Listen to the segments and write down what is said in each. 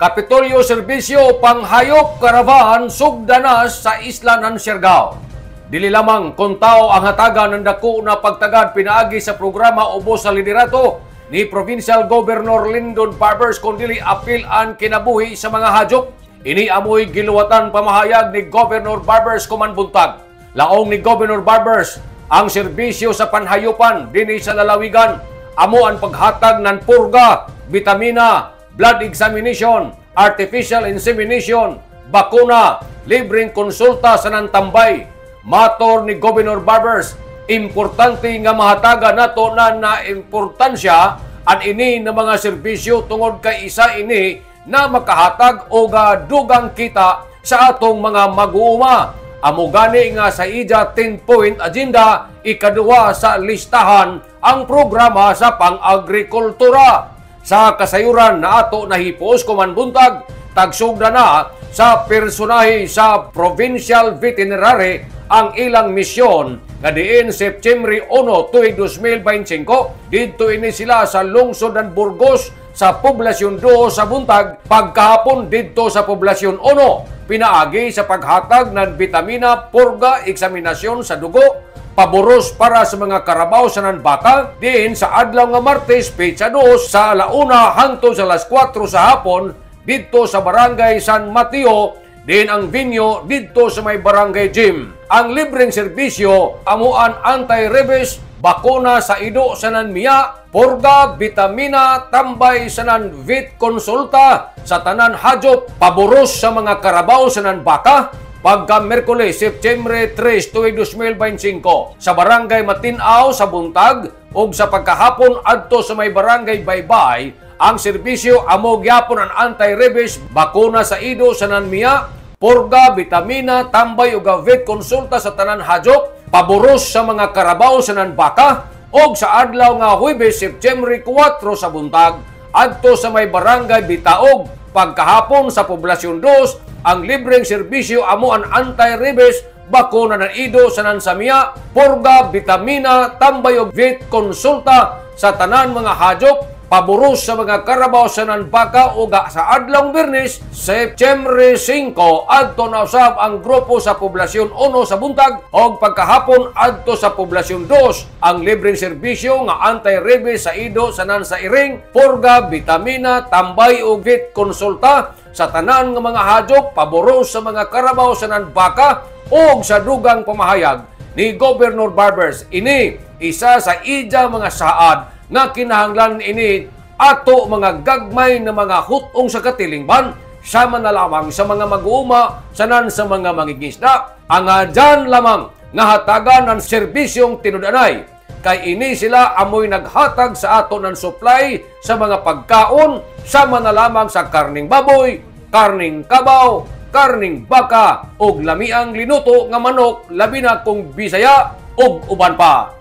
Kapitolyo Serbisyo Panghayop Karavan sugdanas sa isla ng Siargao. Dili lamang kung tao ang hatagan ng dako na pagtagad pinaagi sa programa ubos sa liderato ni Provincial Governor Lyndon Barbers kundi apil ang kinabuhi sa mga hayop. Ini amoy giluwatan pamahayag ni Governor Barbers kumanbuntag. Laong ni Governor Barbers ang serbisyo sa panhayupan dinhi sa lalawigan amo ang paghatag ng purga, bitamina, blood examination, artificial insemination, bakuna, libreng konsulta sa nantambay. Mator ni Governor Barbers, importante nga mahataga nato na importansya an ini ng mga serbisyo tungod kay isa ini na makahatag o dugang kita sa atong mga mag-uuma. Amo gani nga sa ija 10-point agenda, ikaduwa sa listahan ang programa sa pang-agrikultura. Sa kasayuran na ato nahipos kumanbuntag, tagsugda na sa personahe sa Provincial Veterinary ang ilang misyon nga diin September 1 tuig 2025 didto ini sila sa lungsod ng Burgos sa poblasyon 2 sa buntag pagkahapon didto sa poblasyon 1 pinaagi sa paghatag ng bitamina, purga, eksaminasyon sa dugo, paboros para sa mga karabaw sa nanbaka diin sa adlaw nga Martes petsa 2 sa alauna hangtod sa alas 4 sa hapon didto sa Barangay San Mateo din ang venue didto sa may barangay gym. Ang libreng serbisyo amuan anti-rabies, bakuna sa ido sa nanmiya, purga, bitamina, tambay sa nanvit konsulta sa tanan hayop, paboros sa mga karabaw sa nanbaka pagka Merkules, September 3, 2025 sa Barangay Matinaw sa Buntag o sa pagkahapon adto sa may Barangay Baybay. Ang serbisyo amo gyapon ang anti-rabies, bakuna sa ido sa nanmiya, purga, bitamina, tambay ug vet konsulta sa tanan hayop, paboros sa mga karabaw sa nanbaka o sa adlaw nga Huwebes, September 4 sa Buntag adto sa may Barangay Bitaog pagkahapon sa poblasyon 2. Ang libreng serbisyo amo ang anti-rabies, bakuna ng ido sa nansamya, purga, bitamina, tambay ug vet konsulta sa tanan mga hayop, paboros sa mga karabaw sa nanbaka ug sa adlawng Biyernes, September 5 adto na usab ang grupo sa poblasyon 1 sa Buntag ug pagkahapon adto sa poblasyon 2 ang libreng serbisyo nga anti-rabies sa ido sa nansairing, purga, bitamina, tambay ug vet konsulta sa tanan nga mga hayop, paboros sa mga karabaw sa nanbaka ug sa dugang pamahayag ni Governor Barbers. Ini isa sa ija mga saad nga kinahanglan ini ato mga gagmay na mga hutong sa katilingban sama na lamang sa mga mag-uuma sanan sa mga mangingisda. Ang dyan lamang nga hatagan ng serbisyong tinudanay kay ini sila amoy naghatag sa ato ng supply sa mga pagkaon sama na lamang sa karning baboy, karning kabaw, karning baka ug lamiang linuto nga manok labi na kung Bisaya ug uban pa.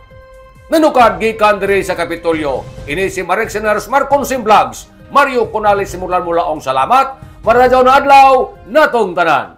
Nanukad gikan diri sa Kapitolyo. Ini si Marek Senaros Marconsim Vlogs. Mario Conales simulan mula ong salamat. Maradyaw na adlaw natong tanan.